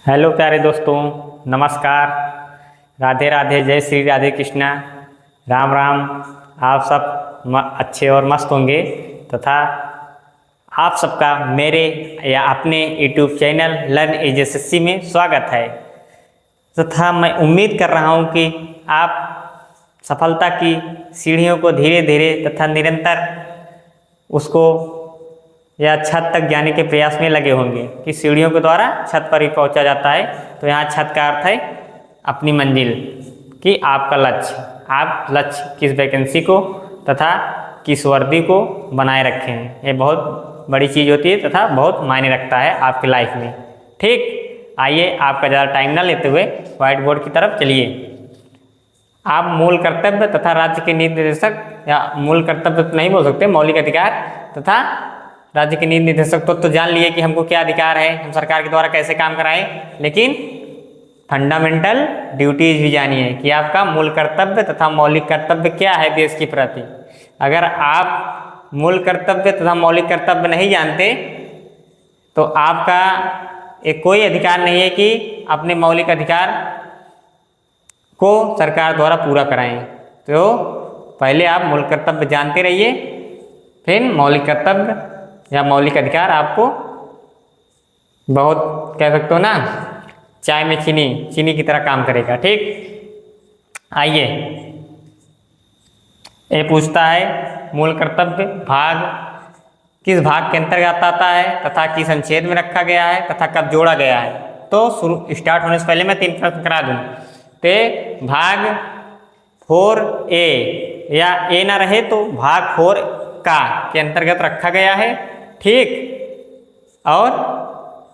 Hello प्यारे दोस्तों, नमस्कार। राधे राधे, जय श्री राधे कृष्णा, राम राम। आप सब अच्छे और मस्त होंगे तथा आप सबका मेरे या अपने यूट्यूब चैनल लर्न एजेएसएससी में स्वागत है तथा मैं उम्मीद कर रहा हूं कि आप सफलता की सीढ़ियों को धीरे धीरे तथा निरंतर उसको या छत तक जाने के प्रयास में लगे होंगे कि सीढ़ियों के द्वारा छत पर ही पहुंचा जाता है। तो यहाँ छत का अर्थ है अपनी मंजिल कि आपका लक्ष्य, आप लक्ष्य किस वैकेंसी को तथा किस वर्दी को बनाए रखे हैं। ये बहुत बड़ी चीज़ होती है तथा बहुत मायने रखता है आपकी लाइफ में। ठीक, आइए आपका ज़्यादा टाइम ना लेते हुए व्हाइट बोर्ड की तरफ चलिए। आप मूल कर्तव्य तथा राज्य के नीति निर्देशक, या मूल कर्तव्य तो नहीं बोल सकते, मौलिक अधिकार तथा राज्य के नीति निर्देशक तो जान लिए कि हमको क्या अधिकार है, हम सरकार के द्वारा कैसे काम कराएं, लेकिन फंडामेंटल ड्यूटीज भी जानिए कि आपका मूल कर्तव्य तथा मौलिक कर्तव्य क्या है देश के प्रति। अगर आप मूल कर्तव्य तथा मौलिक कर्तव्य नहीं जानते तो आपका एक कोई अधिकार नहीं है कि अपने मौलिक अधिकार को सरकार द्वारा पूरा कराएं। तो पहले आप मूल कर्तव्य जानते रहिए, फिर मौलिक कर्तव्य या मौलिक अधिकार आपको बहुत, कह सकते हो ना, चाय में चीनी की तरह काम करेगा। ठीक, आइए। ये पूछता है मूल कर्तव्य भाग किस भाग के अंतर्गत आता है तथा किस अनुच्छेद में रखा गया है तथा कब जोड़ा गया है। तो शुरू स्टार्ट होने से पहले मैं 3 प्रश्न करा दूं। तो भाग 4A या ए ना रहे तो भाग 4 का के अंतर्गत रखा गया है। ठीक, और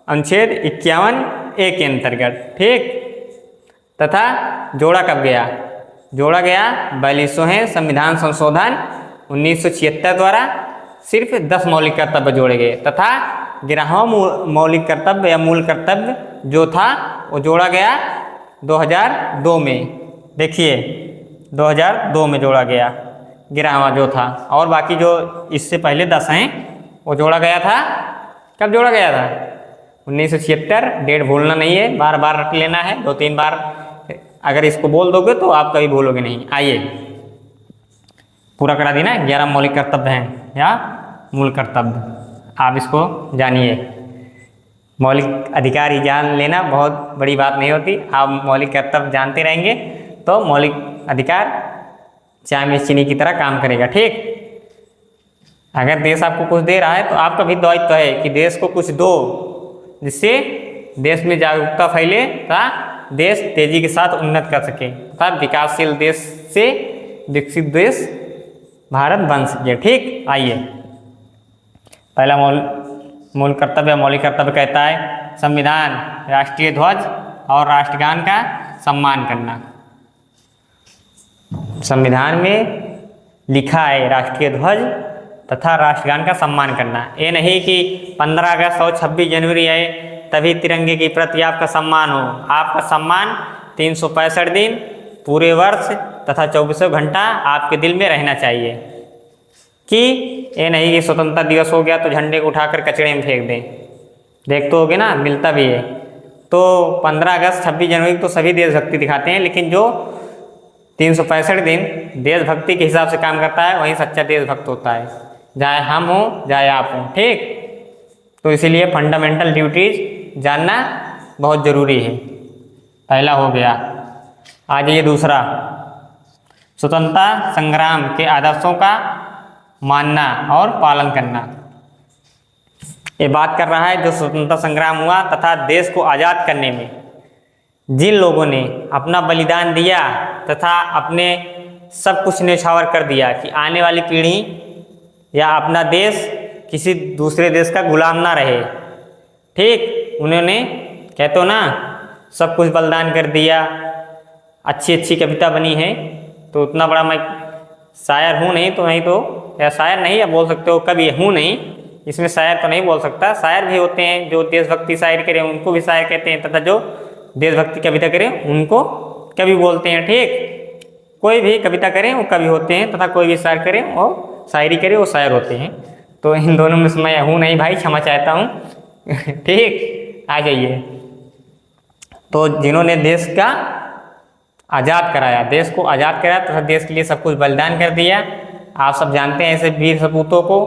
अनुच्छेद 51A के अंतर्गत। ठीक, तथा जोड़ा कब गया? जोड़ा गया 42वें संविधान संशोधन 1976 द्वारा। सिर्फ 10 मौलिक कर्तव्य जोड़े गए तथा 11वां मौलिक कर्तव्य या मूल कर्तव्य जो था वो जोड़ा गया 2002 में। देखिए 2002 में जोड़ा गया 11वां जो था, और बाकी जो इससे पहले 10 हैं वो जोड़ा गया था। कब जोड़ा गया था? 1976। डेट भूलना नहीं है, बार बार रख लेना है, 2-3 बार। अगर इसको बोल दोगे तो आप कभी भूलोगे नहीं। आइए पूरा करा दी ना। 11 मौलिक कर्तव्य हैं या मूल कर्तव्य, आप इसको जानिए। मौलिक अधिकार ही जान लेना बहुत बड़ी बात नहीं होती। आप मौलिक कर्तव्य जानते रहेंगे तो मौलिक अधिकार चाय में चीनी की तरह काम करेगा। ठीक, अगर देश आपको कुछ दे रहा है तो आपका भी दायित्व है कि देश को कुछ दो, जिससे देश में जागरूकता फैले तथा देश तेजी के साथ उन्नत कर सके तथा विकासशील देश से विकसित देश भारत बन सके। ठीक, आइए। पहला मूल कर्तव्य मौलिक कर्तव्य कहता है संविधान, राष्ट्रीय ध्वज और राष्ट्रगान का सम्मान करना। संविधान में लिखा है राष्ट्रीय ध्वज तथा राष्ट्रगान का सम्मान करना। ये नहीं कि 15 अगस्त और 26 जनवरी आए तभी तिरंगे के प्रति आपका सम्मान हो। आपका सम्मान 365 दिन पूरे वर्ष तथा 24 घंटा आपके दिल में रहना चाहिए। कि ये नहीं कि स्वतंत्रता दिवस हो गया तो झंडे को उठाकर कचड़े में फेंक दें। देखते होगे ना, मिलता भी है। तो 15 अगस्त 26 जनवरी तो सभी देशभक्ति दिखाते हैं, लेकिन जो 365 दिन देशभक्ति के हिसाब से काम करता है वही सच्चा देशभक्त होता है, चाहे हम हो चाहे आप हो। ठीक, तो इसीलिए फंडामेंटल ड्यूटीज जानना बहुत जरूरी है। पहला हो गया। आ जाइए दूसरा, स्वतंत्रता संग्राम के आदर्शों का मानना और पालन करना। ये बात कर रहा है जो स्वतंत्रता संग्राम हुआ तथा देश को आज़ाद करने में जिन लोगों ने अपना बलिदान दिया तथा अपने सब कुछ न्यौछावर कर दिया कि आने वाली पीढ़ी या अपना देश किसी दूसरे देश का गुलाम ना रहे। ठीक, उन्होंने, कहते हो ना, सब कुछ बलिदान कर दिया। अच्छी अच्छी कविता बनी है। तो उतना बड़ा मैं शायर हूँ नहीं, तो नहीं तो, या शायर नहीं, या बोल सकते हो कवि हूँ नहीं, इसमें शायर तो नहीं बोल सकता। शायर भी होते हैं जो देशभक्ति शायरी करें उनको भी शायर कहते हैं, तथा जो देशभक्ति कविता करें उनको कवि बोलते हैं। ठीक, कोई भी कविता करें वो कवि होते हैं तथा कोई भी शायर करें वो शायरी करे वो शायर होते हैं। तो इन दोनों में मैं हूँ नहीं भाई, क्षमा चाहता हूँ। ठीक, आ जाइए। तो जिन्होंने देश का आज़ाद कराया, देश को आज़ाद कराया तथा देश के लिए सब कुछ बलिदान कर दिया। आप सब जानते हैं ऐसे वीर सपूतों को,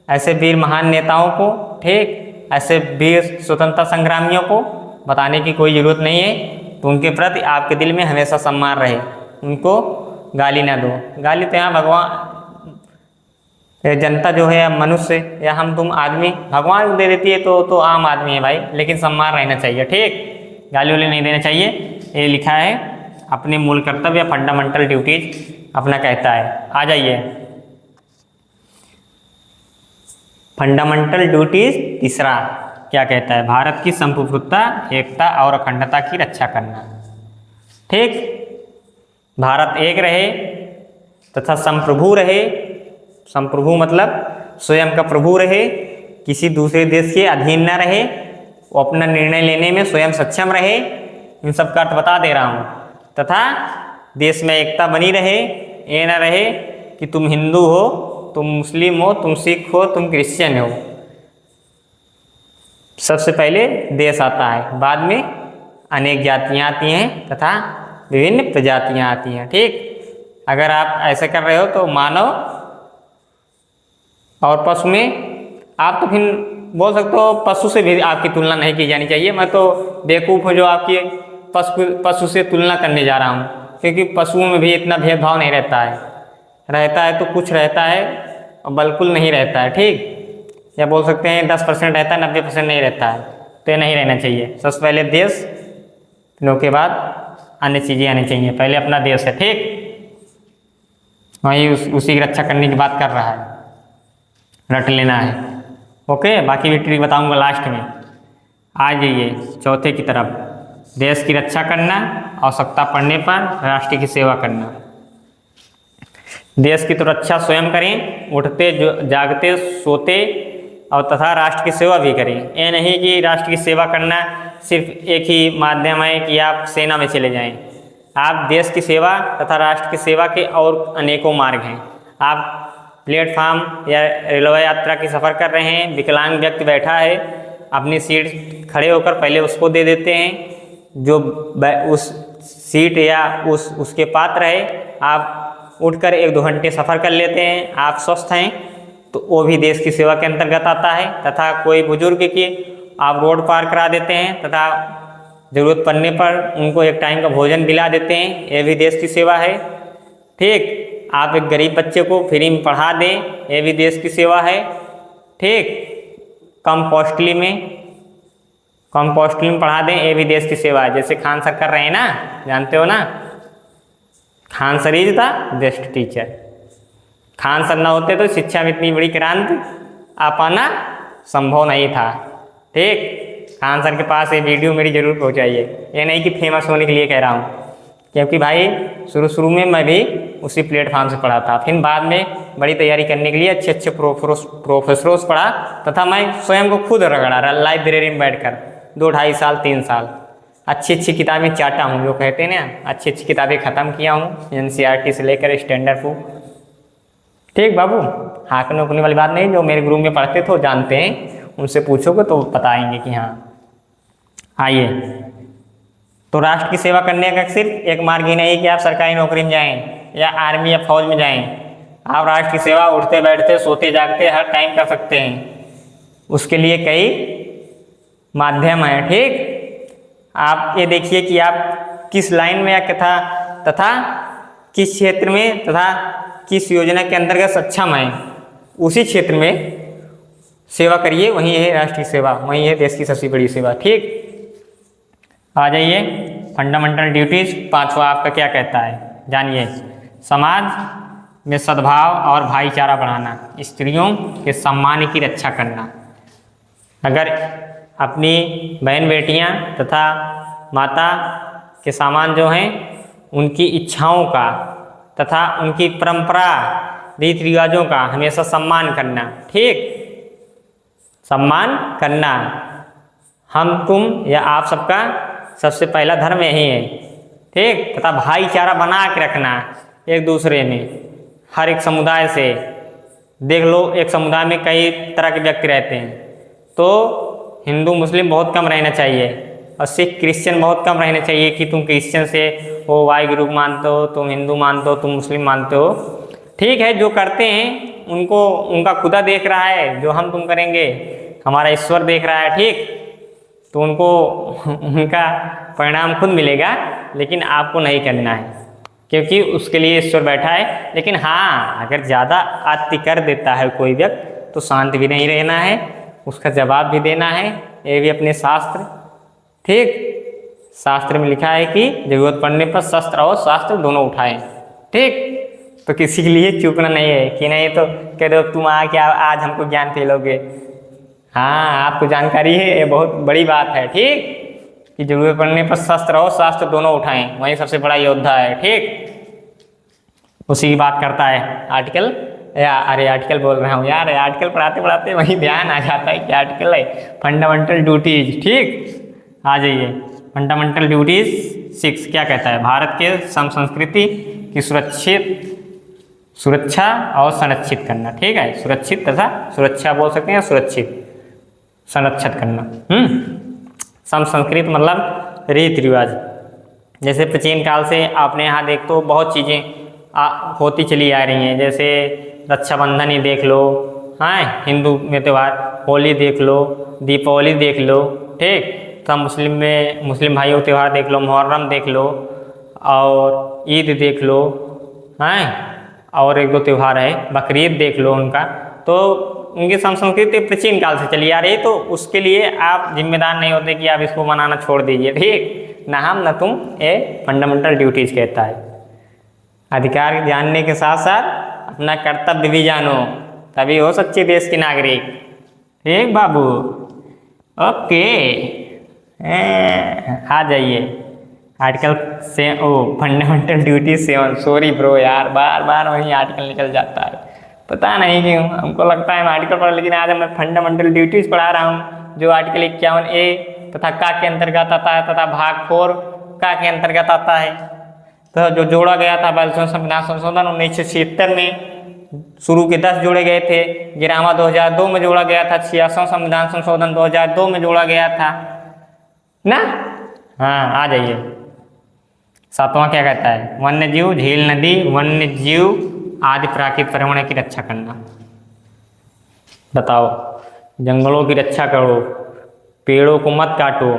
ऐसे वीर महान नेताओं को, ठीक, ऐसे वीर स्वतंत्रता संग्रामियों को बताने की कोई ज़रूरत नहीं है। तो उनके प्रति आपके दिल में हमेशा सम्मान रहे, उनको गाली ना दो। गाली तो यहाँ भगवान, जनता जो है, मनुष्य या हम तुम आदमी, भगवान को दे देती है तो आम आदमी है भाई, लेकिन सम्मान रहना चाहिए, ठीक, गाली वाली नहीं देना चाहिए। ये लिखा है अपने मूल कर्तव्य या फंडामेंटल ड्यूटीज अपना कहता है। आ जाइए फंडामेंटल ड्यूटीज तीसरा क्या कहता है, भारत की संप्रभुता, एकता और अखंडता की रक्षा करना, ठीक। भारत एक रहे तथा संप्रभु रहे। संप्रभु मतलब स्वयं का प्रभु रहे, किसी दूसरे देश के अधीन न रहे, वो अपना निर्णय लेने में स्वयं सक्षम रहे। इन सब का अर्थ बता दे रहा हूँ। तथा देश में एकता बनी रहे, ये न रहे कि तुम हिंदू हो, तुम मुस्लिम हो, तुम सिख हो, तुम क्रिश्चियन हो। सबसे पहले देश आता है, बाद में अनेक जातियाँ आती हैं तथा विभिन्न प्रजातियाँ आती हैं, ठीक। अगर आप ऐसे कर रहे हो तो मानव और पशु में आप तो फिर बोल सकते हो पशु से भी आपकी तुलना नहीं की जानी चाहिए। मैं तो बेवकूफ़ हूँ जो आपकी पशु से तुलना करने जा रहा हूँ, क्योंकि पशुओं में भी इतना भेदभाव नहीं रहता है। रहता है तो कुछ रहता है और बिल्कुल नहीं रहता है, ठीक। या बोल सकते हैं 10% रहता है, 90% नहीं रहता है, तो ये नहीं रहना चाहिए। सबसे पहले देश, फिर उसके बाद अन्य चीज़ें आनी चाहिए। पहले अपना देश है, ठीक, वही उसी की रक्षा करने की बात कर रहा है, रट लेना है। ओके, बाकी भी ट्रिक बताऊंगा लास्ट में। आ जाइए चौथे की तरफ, देश की रक्षा करना, आवश्यकता पड़ने पर राष्ट्र की सेवा करना। देश की तो रक्षा स्वयं करें, उठते जागते सोते और तथा राष्ट्र की सेवा भी करें। ये नहीं कि राष्ट्र की सेवा करना सिर्फ एक ही माध्यम है कि आप सेना में चले जाएं। आप देश की सेवा तथा राष्ट्र की सेवा के और अनेकों मार्ग हैं। आप प्लेटफार्म या रेलवे यात्रा की सफ़र कर रहे हैं, विकलांग व्यक्ति बैठा है, अपनी सीट खड़े होकर पहले उसको दे देते हैं, जो उस सीट या उसके पात्र है, आप उठकर 1-2 घंटे सफ़र कर लेते हैं, आप स्वस्थ हैं, तो वो भी देश की सेवा के अंतर्गत आता है। तथा कोई बुजुर्ग की आप रोड पार करा देते हैं तथा ज़रूरत पड़ने पर उनको एक टाइम का भोजन दिला देते हैं, ये भी देश की सेवा है, ठीक। आप एक गरीब बच्चे को फ्री में पढ़ा दें, ये भी देश की सेवा है, ठीक। कम कॉस्टली में पढ़ा दें, ये भी देश की सेवा है। जैसे खान सर कर रहे हैं ना, जानते हो ना, Khan sir is the best teacher. Khan sir ना होते तो शिक्षा में इतनी बड़ी क्रांति आ पाना संभव नहीं था, ठीक। खान सर के पास ये वीडियो मेरी जरूर पहुंचाइए। ये नहीं कि फेमस होने के लिए कह रहा हूँ, क्योंकि भाई शुरू में मैं भी उसी प्लेटफॉर्म से पढ़ा था, फिर बाद में बड़ी तैयारी करने के लिए अच्छे प्रोफेसरों से पढ़ा, तथा मैं स्वयं को खुद रगड़ा लाइब्रेरी में बैठकर 2-2.5 साल 3 साल अच्छी किताबें चाटा हूँ, जो कहते हैं ना, अच्छी किताबें ख़त्म किया हूँ, NCERT से लेकर स्टैंडर्ड बुक, ठीक बाबू। हाँकने उकने वाली बात नहीं, जो मेरे ग्रुप में पढ़ते थे वो जानते हैं, उनसे पूछोगे तो बताएंगे कि हाँ। आइए, तो राष्ट्र की सेवा करने का सिर्फ एक मार्ग ही नहीं कि आप सरकारी नौकरी में जाएं या आर्मी या फौज में जाएं। आप राष्ट्र की सेवा उठते बैठते सोते जागते हर टाइम कर सकते हैं। उसके लिए कई माध्यम हैं, ठीक। आप ये देखिए कि आप किस लाइन में या तथा किस क्षेत्र में तथा किस योजना के अंतर्गत सक्षम हैं, उसी क्षेत्र में सेवा करिए। वही है राष्ट्रीय सेवा, वही है देश की सबसे बड़ी सेवा, ठीक। आ जाइए फंडामेंटल ड्यूटीज, 5वां आपका क्या कहता है, जानिए। समाज में सद्भाव और भाईचारा बढ़ाना, स्त्रियों के सम्मान की रक्षा करना। अगर अपनी बहन बेटियां तथा माता के सामान जो हैं, उनकी इच्छाओं का तथा उनकी परंपरा रीति रिवाजों का हमेशा सम्मान करना, ठीक। सम्मान करना हम तुम या आप सबका सबसे पहला धर्म यही है, ठीक। तथा भाईचारा बना के रखना एक दूसरे में, हर एक समुदाय से। देख लो, एक समुदाय में कई तरह के व्यक्ति रहते हैं, तो हिंदू मुस्लिम बहुत कम रहना चाहिए, और सिख क्रिश्चियन बहुत कम रहने चाहिए कि तुम क्रिश्चियन से वो वाई ग्रुप मानते हो, तुम हिंदू मानते हो, तुम मुस्लिम मानते हो। ठीक है, जो करते हैं उनको उनका खुदा देख रहा है, जो हम तुम करेंगे हमारा ईश्वर देख रहा है। ठीक, तो उनको उनका परिणाम खुद मिलेगा, लेकिन आपको नहीं करना है क्योंकि उसके लिए ईश्वर बैठा है। लेकिन हाँ, अगर ज़्यादा अति कर देता है कोई व्यक्ति तो शांत भी नहीं रहना है, उसका जवाब भी देना है। ये भी अपने शास्त्र, ठीक, शास्त्र में लिखा है कि जरूरत पड़ने पर शस्त्र और शास्त्र दोनों उठाएं। ठीक, तो किसी के लिए चूकना नहीं है कि नहीं तो कह दो तुम आके आज हमको ज्ञान फैलोगे। हाँ, आपको जानकारी है, ये बहुत बड़ी बात है। ठीक, कि जरूरत पड़ने पर शस्त्र और शास्त्र दोनों उठाएं, वही सबसे बड़ा योद्धा है। ठीक, उसी की बात करता है आर्टिकल, अरे आर्टिकल बोल रहा हूँ यार, आर्टिकल पढ़ाते पढ़ाते वही ध्यान आ जाता है कि आर्टिकल है फंडामेंटल ड्यूटीज। ठीक, आ जाइए, फंडामेंटल ड्यूटीज 6 क्या कहता है? भारत के सम संस्कृति की सुरक्षा और संरक्षित करना। ठीक है, सुरक्षित तथा सुरक्षा बोल सकते हैं, सुरक्षित संरक्षित करना। सम संस्कृत मतलब रीति रिवाज। जैसे प्राचीन काल से आपने यहाँ देख तो बहुत चीज़ें होती चली आ रही हैं, जैसे रक्षाबंधन ही देख लो, हाँ, हिंदू में त्यौहार, होली देख लो, दीपावली देख लो। ठीक, तो मुस्लिम में मुस्लिम भाइयों त्यौहार देख लो, मुहर्रम देख लो और ईद देख लो, हाँ, और एक दो त्यौहार है, बकरीद देख लो उनका। तो उनकी संस्कृति प्राचीन काल से चली आ रही, तो उसके लिए आप जिम्मेदार नहीं होते कि आप इसको मनाना छोड़ दीजिए। ठीक, ना हम ना तुम, ये फंडामेंटल ड्यूटीज कहता है। अधिकार जानने के साथ साथ अपना कर्तव्य भी जानो, तभी हो सच्चे देश के नागरिक। ठीक बाबू, ओके, आ जाइए आर्टिकल से फंडामेंटल ड्यूटी 7। सॉरी ब्रो यार, बार बार वही आर्टिकल निकल जाता है, पता नहीं क्यों। हमको लगता है मैं आर्टिकल पढ़ा, लेकिन आज मैं फंडामेंटल ड्यूटीज पढ़ा रहा हूँ, जो आर्टिकल 51A तथा का के अंतर्गत आता है तथा भाग 4 का के अंतर्गत आता है। तो जो जोड़ा गया था बाल संविधान संशोधन 1976 में, शुरू के 10 जोड़े गए थे, 11वां 2002 में जोड़ा गया था, 86वां संविधान संशोधन 2002 में जोड़ा गया था ना। हाँ, आ जाइए, 7वां क्या कहता है? वन्य जीव, झील, नदी, वन्य जीव आदि प्राकृतिक पर्यावरण की रक्षा करना। बताओ, जंगलों की रक्षा करो, पेड़ों को मत काटो,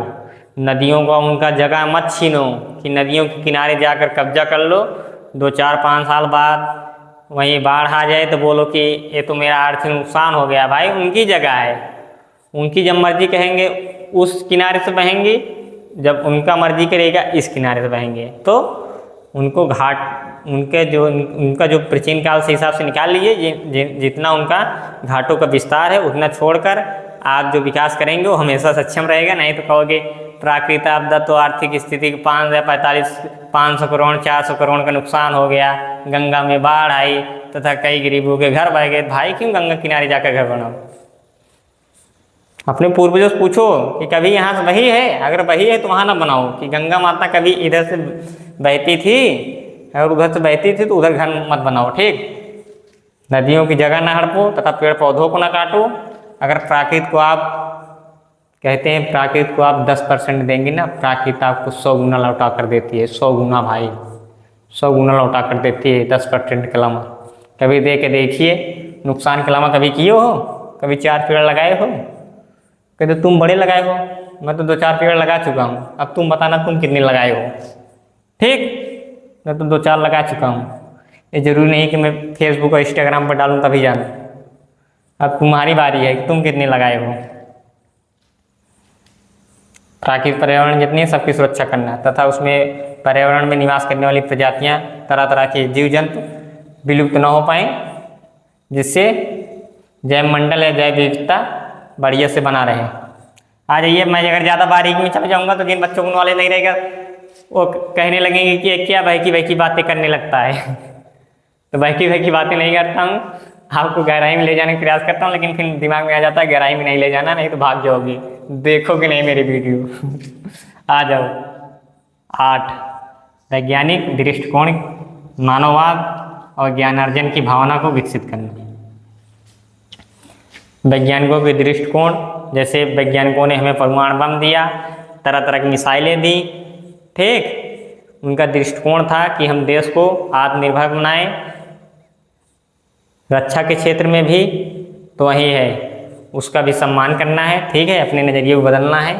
नदियों का उनका जगह मत छीनो कि नदियों के किनारे जाकर कब्जा कर लो, 2-4-5 साल बाद वहीं बाढ़ आ जाए तो बोलो कि ये तो मेरा आर्थिक नुकसान हो गया। भाई, उनकी जगह है, उनकी जब मर्जी कहेंगे उस किनारे से बहेंगे, जब उनका मर्जी करेगा इस किनारे से बहेंगे। तो उनको घाट, उनका जो प्राचीन काल से हिसाब से निकाल लीजिए, जितना उनका घाटों का विस्तार है उतना छोड़कर आप जो विकास करेंगे वो हमेशा सक्षम रहेगा। नहीं तो कहोगे प्राकृतिक आपदा तो आर्थिक स्थिति 500 करोड़ 400 करोड़ का नुकसान हो गया, गंगा में बाढ़ आई तथा कई गरीबों के घर बह गए। भाई, क्यों गंगा किनारे जाकर घर बनाओ? अपने पूर्वजों से पूछो कि कभी यहाँ से बही है, अगर बही है तो वहाँ ना बनाओ कि गंगा माता कभी इधर से बहती थी और उधर से बहती थी तो उधर घर मत बनाओ। ठीक, नदियों की जगह ना हड़पो तथा पेड़ पौधों को ना काटो। अगर प्राकृतिक को आप कहते हैं, प्राकृतिक को आप 10% देंगे ना, प्राकृतिक आपको 100 गुना लौटा कर देती है। 100 गुना भाई, 100 गुना लौटा कर देती है 10% कलम। कभी दे के देखिए, नुकसान कलमा कभी किए हो? कभी 4 पेड़ लगाए हो? कहते तुम बड़े लगाए हो, मैं तो 2-4 पेड़ लगा चुका हूँ, अब तुम बताना तुम कितने लगाए हो। ठीक, मैं तो 2-4 लगा चुका हूँ। ये जरूरी नहीं कि मैं फेसबुक और इंस्टाग्राम पर डालूँ तभी जानूँ। अब तुम्हारी बारी है कि तुम कितने लगाए हो। प्राकृतिक पर्यावरण जितनी है सबकी सुरक्षा करना तथा उसमें पर्यावरण में निवास करने वाली प्रजातियाँ, तरह तरह के जीव जंतु विलुप्त न हो पाएँ, जिससे जैव मंडल या जैव विविधता बढ़िया से बना रहे। आ जाइए, मैं अगर ज़्यादा बारीक में चले जाऊँगा तो जिन बच्चों को नॉलेज नहीं रहेगा वो कहने लगेंगे कि ये क्या बहकी बातें करने लगता है। तो बहकी बातें नहीं करता हूँ, आपको गहराई में ले जाने का प्रयास करता हूँ, लेकिन फिर दिमाग में आ जाता है गहराई में नहीं ले जाना, नहीं तो भाग जाओगे, देखोगे नहीं मेरी वीडियो। आ जाओ। 8, वैज्ञानिक दृष्टिकोण, मानववाद और ज्ञानार्जन की भावना को विकसित करना। वैज्ञानिकों के दृष्टिकोण, जैसे वैज्ञानिकों ने हमें परमाणु बम दिया, तरह तरह की मिसाइलें दी। ठीक, उनका दृष्टिकोण था कि हम देश को आत्मनिर्भर बनाएं, रक्षा के क्षेत्र में भी तो वही है, उसका भी सम्मान करना है। ठीक है, अपने नज़रिए को बदलना है,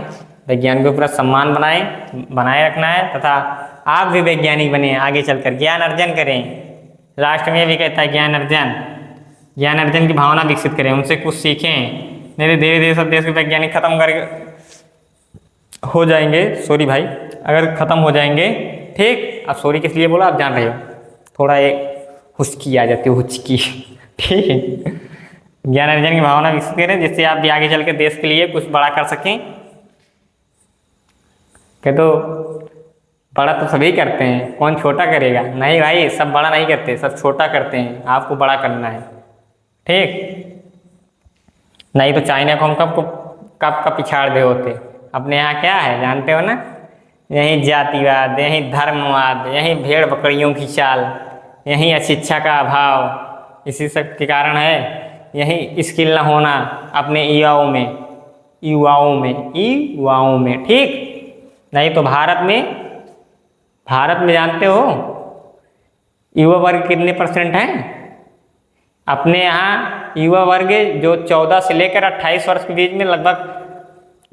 वैज्ञानिकों के प्रति सम्मान बनाए रखना है, तथा आप भी वैज्ञानिक बने, आगे चलकर ज्ञान अर्जन करें। राष्ट्र में भी कहता है ज्ञान अर्जन की भावना विकसित करें, उनसे कुछ सीखें। नहीं तो धीरे धीरे सब देश के वैज्ञानिक खत्म कर हो जाएंगे। सॉरी भाई, अगर खत्म हो जाएंगे। ठीक, अब सॉरी किस लिए बोला आप जान रहे हो, थोड़ा एक हुचकी आ जाती है, हुचकी। ठीक है, ज्ञान अर्जन की भावना विकसित करें, जिससे आप भी आगे चल के देश के लिए कुछ बड़ा कर सकें। कि तो बड़ा तो सभी करते हैं, कौन छोटा करेगा? नहीं भाई, सब बड़ा नहीं करते, सब छोटा करते हैं, आपको बड़ा करना है। ठीक, नहीं तो चाइना को हम कब पिछाड़ दे होते। अपने यहाँ क्या है जानते हो ना, यही जातिवाद, यही धर्मवाद, यही भेड़ बकरियों की चाल, यही अशिक्षा का अभाव, इसी सब के कारण है। यही स्किल न होना अपने युवाओं में। ठीक, नहीं तो भारत में जानते हो युवा वर्ग कितने % हैं? अपने यहाँ युवा वर्ग जो 14 से लेकर 28 वर्ष के बीच में लगभग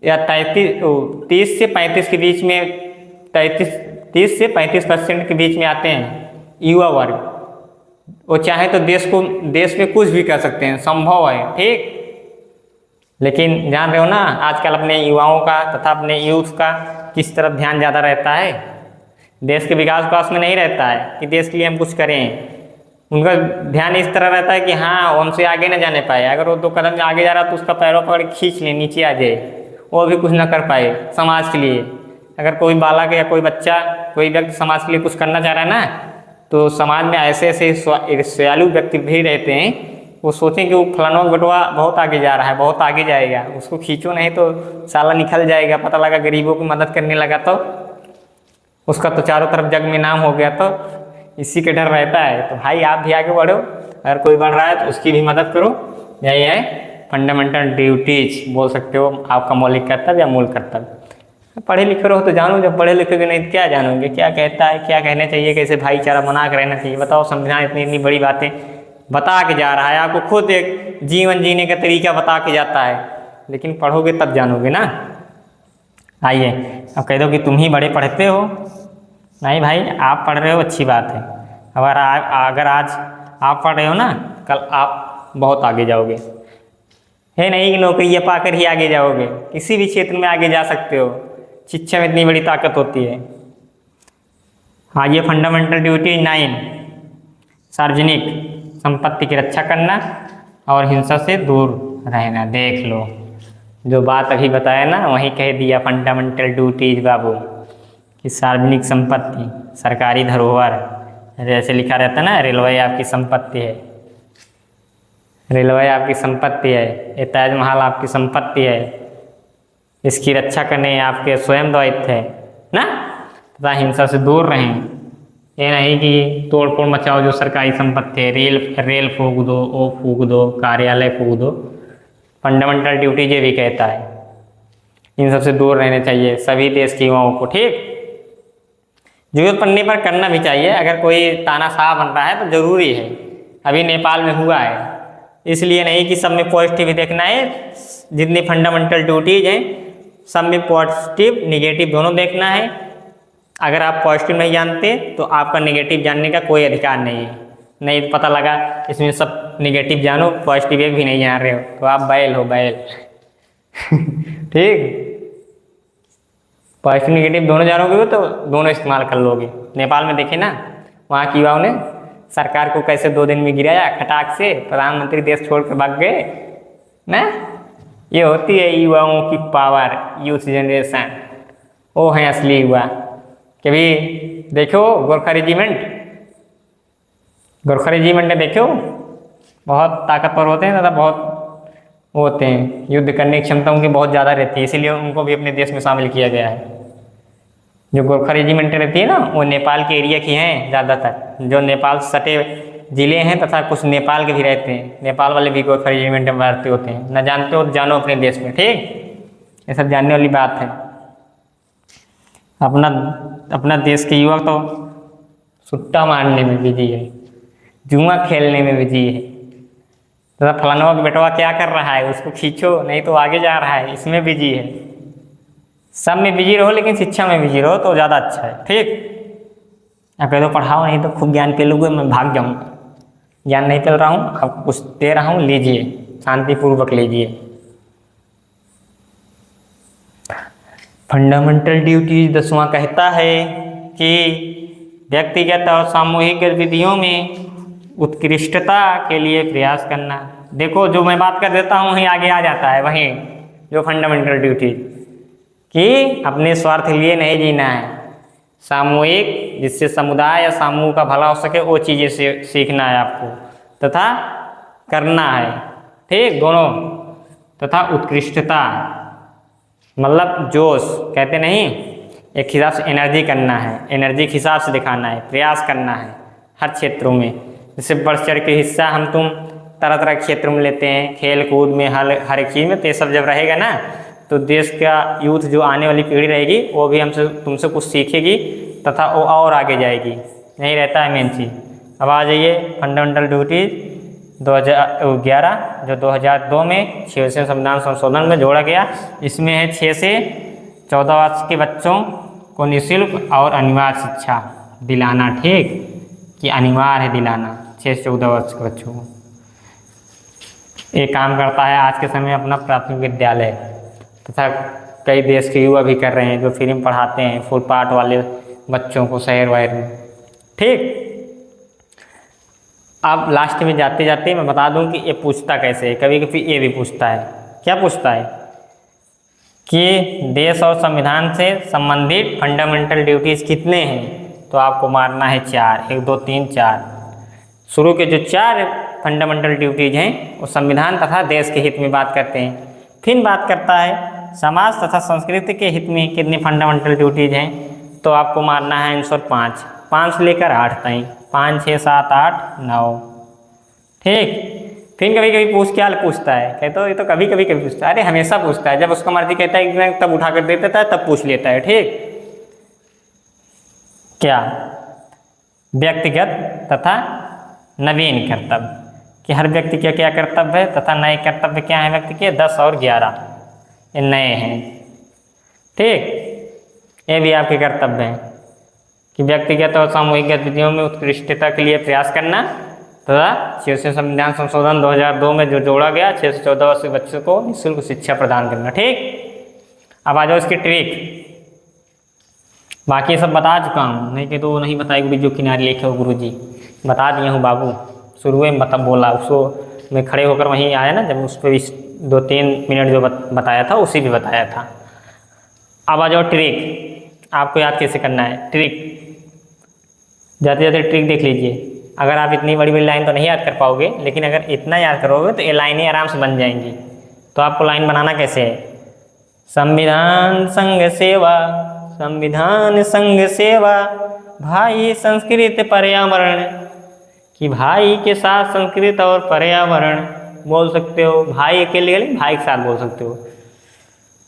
या 30 से 35 के बीच में 30 से 35% के बीच में आते हैं युवा वर्ग। वो चाहे तो देश में कुछ भी कर सकते हैं, संभव है। ठीक, लेकिन जान रहे हो ना आजकल अपने युवाओं का तथा अपने यूथ का किस तरफ ध्यान ज़्यादा रहता है? देश के विकास में नहीं रहता है कि देश के लिए हम कुछ करें। उनका ध्यान इस तरह रहता है कि हाँ, हमसे आगे न जाने पाए, अगर वो 2 कदम आगे जा रहा तो उसका पैरों पकड़ खींच ले, नीचे आ जाए, वो भी कुछ ना कर पाए समाज के लिए। अगर कोई बालक या कोई बच्चा, कोई व्यक्ति समाज के लिए कुछ करना चाह रहा है ना, तो समाज में ऐसे ईर्ष्यालु व्यक्ति भी रहते हैं, वो सोचें कि वो फलाना बटुआ बहुत आगे जा रहा है, बहुत आगे जाएगा, उसको खींचो नहीं तो साला निकल जाएगा। पता लगा गरीबों की मदद करने लगा तो उसका तो चारों तरफ जग में नाम हो गया, तो इसी के डर रहता है। तो भाई आप भी आगे बढ़ो, अगर कोई बढ़ रहा है तो उसकी भी मदद करो। यही है फंडामेंटल ड्यूटीज, बोल सकते हो आपका मौलिक कर्तव्य या मूल कर्तव्य। पढ़े लिखे रहो तो जानो, जब पढ़े लिखोगे नहीं तो क्या जानोगे, क्या कहता है, क्या कहना चाहिए, कैसे भाईचारा बना कर रहना चाहिए। बताओ, संविधान इतनी बड़ी बातें बता के जा रहा है, आपको खुद एक जीवन जीने का तरीका बता के जाता है, लेकिन पढ़ोगे तब जानोगे ना। आइए, अब कह दो कि तुम ही बड़े पढ़ते हो। नहीं भाई, आप पढ़ रहे हो, अच्छी बात है। अगर आज आप पढ़ रहे हो ना, कल आप बहुत आगे जाओगे। है नहीं कि नौकरी पाकर ही आगे जाओगे, किसी भी क्षेत्र में आगे जा सकते हो। शिक्षा में इतनी बड़ी ताकत होती है। हाँ, ये फंडामेंटल ड्यूटी 9, सार्वजनिक संपत्ति की रक्षा करना और हिंसा से दूर रहना। देख लो, जो बात अभी बताया ना, वही कह दिया फंडामेंटल ड्यूटीज बाबू, कि सार्वजनिक संपत्ति, सरकारी धरोहर, जैसे लिखा रहता है ना, रेलवे आपकी संपत्ति है, रेलवे आपकी संपत्ति है, ये ताजमहल आपकी संपत्ति है, इसकी रक्षा करने आपके स्वयं दायित्व है ना। तथा हिंसा से दूर रहें, ये नहीं कि तोड़ फोड़ मचाओ जो सरकारी संपत्ति है, रेल फूंक दो, वो फूंक दो, कार्यालय फूंक दो। फंडामेंटल ड्यूटी ये भी कहता है इन सबसे दूर रहने चाहिए सभी देश के युवाओं को। ठीक, जरूरत पड़ने पर करना भी चाहिए। अगर कोई तानाशाह बन रहा है तो जरूरी है, अभी नेपाल में हुआ है, इसलिए नहीं कि सब में पॉजिटिव देखना है। जितनी फंडामेंटल ड्यूटीज हैं सब में पॉजिटिव निगेटिव दोनों देखना है। अगर आप पॉजिटिव नहीं जानते तो आपका नेगेटिव जानने का कोई अधिकार नहीं है। नहीं तो पता लगा इसमें सब नेगेटिव जानो, पॉजिटिव एक भी नहीं जान रहे हो, तो आप बैल हो, बैल। ठीक, पॉजिटिव निगेटिव दोनों जानोगे तो दोनों इस्तेमाल कर लोगे। नेपाल में देखे ना, वहाँ की युवाओं ने सरकार को कैसे 2 दिन में गिराया खटाक से, प्रधानमंत्री देश छोड़ कर भाग गए ना। ये होती है युवाओं की पावर, यूथ जनरेशन, वो है असली युवा। कभी देखो गोरखा रेजिमेंट ने देखो, बहुत ताकतवर होते हैं तथा बहुत वो होते हैं, युद्ध करने की क्षमता उनकी बहुत ज़्यादा रहती है, इसीलिए उनको भी अपने देश में शामिल किया गया है। जो गोरखा रेजिमेंट रहती है ना, वो नेपाल के एरिया की हैं ज़्यादातर, जो नेपाल सटे जिले हैं तथा कुछ नेपाल के भी रहते हैं। नेपाल वाले भी गोरखा रेजिमेंट में भर्ती होते हैं। न जानते हो तो जानो अपने देश में। ठीक, ये सब जानने वाली बात है। अपना अपना देश के युवक तो सुट्टा मारने में बिजी है, जुआ खेलने में बिजी है। तो फलानवा का बेटवा क्या कर रहा है, उसको खींचो नहीं तो आगे जा रहा है, इसमें बिजी है। सब में बिजी रहो लेकिन शिक्षा में बिजी रहो तो ज़्यादा अच्छा है। ठीक, आप कह दो पढ़ाओ नहीं तो खूब ज्ञान पे लोगे, मैं भाग जाऊँगा। ज्ञान नहीं चल रहा हूँ, अब कुछ दे रहा हूँ, लीजिए, शांतिपूर्वक लीजिए। फंडामेंटल ड्यूटीज 10वां कहता है कि व्यक्तिगत और सामूहिक गतिविधियों में उत्कृष्टता के लिए प्रयास करना। देखो जो मैं बात कर देता हूँ वहीं आगे आ जाता है, वहीं जो फंडामेंटल ड्यूटी कि अपने स्वार्थ के लिए नहीं जीना है, सामूहिक जिससे समुदाय या समूह का भला हो सके वो चीज़ें सीखना है आपको तथा करना है। ठीक, दोनों। तथा उत्कृष्टता मतलब जोश कहते नहीं, एक हिसाब से एनर्जी करना है, एनर्जी के हिसाब से दिखाना है, प्रयास करना है हर क्षेत्रों में। जैसे बढ़ चढ़ के हिस्सा हम तुम तरह तरह के क्षेत्रों में लेते हैं, खेल कूद में, हर एक चीज़ में। तो ये सब जब रहेगा ना तो देश का यूथ जो आने वाली पीढ़ी रहेगी वो भी हमसे तुमसे कुछ सीखेगी तथा वो और आगे जाएगी। यही रहता है मेन चीज़। अब आ जाइए फंडामेंटल ड्यूटी 2011 जो 2002 में 6वें संविधान संशोधन में जोड़ा गया। इसमें है 6 से 14 वर्ष के बच्चों को निःशुल्क और अनिवार्य शिक्षा दिलाना। ठीक, कि अनिवार्य है दिलाना 6 से 14 वर्ष के बच्चों को। ये काम करता है आज के समय अपना प्राथमिक विद्यालय तथा कई देश के युवा भी कर रहे हैं जो फ्री में पढ़ाते हैं फुटपाथ वाले बच्चों को शहर वाहर में। ठीक, अब लास्ट में जाते जाते मैं बता दूं कि ये पूछता कैसे है। कभी कभी ये भी पूछता है, क्या पूछता है कि देश और संविधान से संबंधित फंडामेंटल ड्यूटीज़ कितने हैं, तो आपको मारना है 4, 1 2 3 4। शुरू के जो 4 फंडामेंटल ड्यूटीज़ हैं वो संविधान तथा देश के हित में बात करते हैं। फिर बात करता है समाज तथा संस्कृति के हित में कितनी फंडामेंटल ड्यूटीज़ हैं, तो आपको मारना है आंसर 5, 5 से लेकर 8 तक, 5 6 7 8 9। ठीक, फिर कभी कभी क्या पूछता है, कहते हो ये तो कभी कभी पूछता है, अरे हमेशा पूछता है। जब उसका मर्जी कहता है कि तब उठा कर दे देता है, तब पूछ लेता है। ठीक, क्या व्यक्तिगत तथा नवीन कर्तव्य कि हर व्यक्ति का क्या कर्तव्य है तथा नए कर्तव्य क्या है व्यक्ति के 10 और 11 ये नए हैं। ठीक, ये भी आपके कर्तव्य हैं कि व्यक्तिगत और सामूहिक गतिविधियों में उत्कृष्टता के लिए प्रयास करना तथा 6वें संविधान संशोधन 2002 में जो जोड़ा गया 6 से 14 वर्ष के बच्चों को निःशुल्क शिक्षा प्रदान करना। ठीक, अब आ जाओ इसकी ट्रिक। बाकी सब बता चुका हूँ, नहीं कि तो नहीं बताएगी जो किनारे लिखे हो गुरुजी, बता दिए हूँ बाबू। शुरू में बोला उसको, मैं खड़े होकर वहीं आया ना जब उस पर 2-3 मिनट जो बताया था उसी भी बताया था। अब आ जाओ ट्रिक, आपको याद कैसे करना है। ट्रिक जाते जाते ट्रिक देख लीजिए। अगर आप इतनी बड़ी बड़ी लाइन तो नहीं याद कर पाओगे, लेकिन अगर इतना याद करोगे तो ये लाइनें आराम से बन जाएंगी। तो आपको लाइन बनाना कैसे है, संविधान संघ सेवा, संविधान संघ सेवा, भाई संस्कृत पर्यावरण, कि भाई के साथ संस्कृत और पर्यावरण बोल सकते हो। भाई के लिए भाई के साथ बोल सकते हो।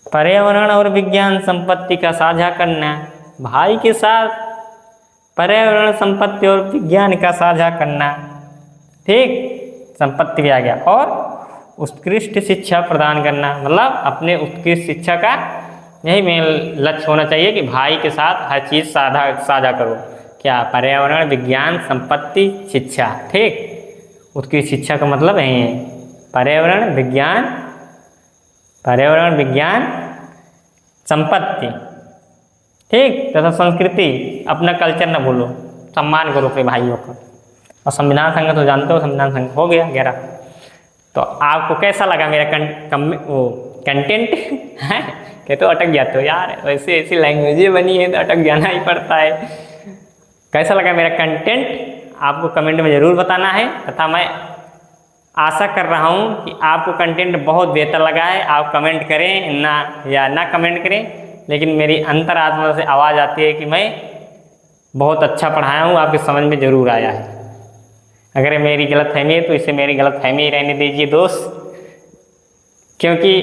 पर्यावरण और विज्ञान संपत्ति का साझा करना, भाई के साथ पर्यावरण संपत्ति और विज्ञान का साझा करना। ठीक, संपत्ति भी आ गया। और उत्कृष्ट शिक्षा प्रदान करना, मतलब अपने उत्कृष्ट शिक्षा का यही मेन लक्ष्य होना चाहिए कि भाई के साथ हर चीज़ साझा करो। क्या, पर्यावरण विज्ञान संपत्ति शिक्षा। ठीक, उत्कृष्ट शिक्षा का मतलब यही है पर्यावरण विज्ञान संपत्ति। ठीक, तथा संस्कृति, अपना कल्चर न भूलो, सम्मान करो अपने भाइयों का। और संविधान संघ तो जानते हो, संविधान संघ हो गया 11। तो आपको कैसा लगा मेरा कंटेंट है? कहते हो अटक जाते हो यार, वैसे ऐसी लैंग्वेज बनी है तो अटक जाना ही पड़ता है। कैसा लगा मेरा कंटेंट आपको कमेंट में ज़रूर बताना है तथा मैं आशा कर रहा हूँ कि आपको कंटेंट बहुत बेहतर लगा है। आप कमेंट करें ना कमेंट करें, लेकिन मेरी अंतरात्मा से आवाज़ आती है कि मैं बहुत अच्छा पढ़ाया हूँ, आपके समझ में ज़रूर आया है। अगर मेरी गलतफहमी है तो इसे मेरी गलतफहमी ही रहने दीजिए दोस्त, क्योंकि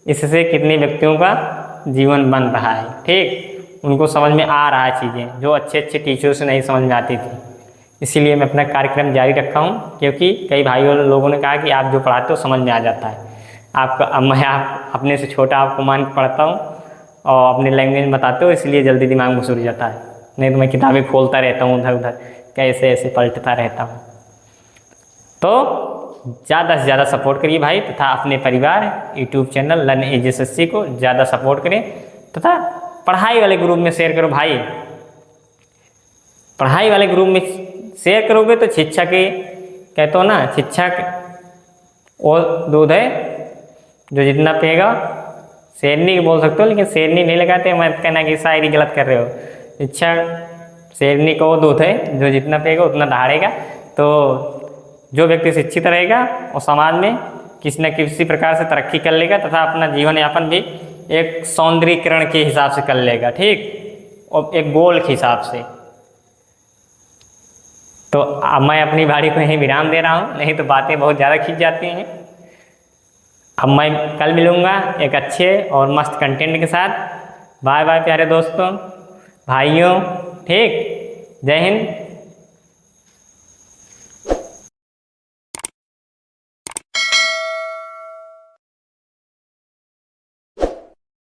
इससे कितने व्यक्तियों का जीवन बन रहा है। ठीक, उनको समझ में आ रहा है चीज़ें, जो अच्छे अच्छे टीचरों से नहीं समझ में आती थी। इसीलिए मैं अपना कार्यक्रम जारी रखा हूँ, क्योंकि कई भाइयों लोगों ने कहा कि आप जो पढ़ाते हो समझ में आ जाता है। आपका मैं आप अपने से छोटा आपको मान के पढ़ता हूँ और अपने लैंग्वेज में बताते हो, इसलिए जल्दी दिमाग में घुस जाता है। नहीं तो मैं किताबें खोलता रहता हूँ इधर उधर, कैसे ऐसे पलटता रहता हूँ। तो ज़्यादा से ज़्यादा सपोर्ट करिए भाई, तथा अपने परिवार यूट्यूब चैनल लर्न एजेएसएससी को ज़्यादा सपोर्ट करें, तथा पढ़ाई वाले ग्रुप में शेयर करो भाई। पढ़ाई वाले ग्रुप में शेयर करोगे तो शिक्षा के, कहते हो ना, शिक्षा और दूध है जो जितना पिएगा, शेरनी बोल सकते हो, लेकिन शेरनी नहीं लगाते, मत कहना कि शायरी गलत कर रहे हो। शिक्षा शेरनी का वो दूध है जो जितना पिएगा उतना दहाड़ेगा। तो जो व्यक्ति शिक्षित रहेगा और समाज में किसी न किसी प्रकार से तरक्की कर लेगा, तथा अपना जीवन यापन भी एक सौंदर्यीकरण के हिसाब से कर लेगा, ठीक, और एक गोल के हिसाब से। तो अब मैं अपनी बारी को यहीं विराम दे रहा हूँ, नहीं तो बातें बहुत ज़्यादा खींच जाती हैं। अब मैं कल मिलूँगा एक अच्छे और मस्त कंटेंट के साथ। बाय बाय प्यारे दोस्तों, भाइयों, ठीक, जय हिंद।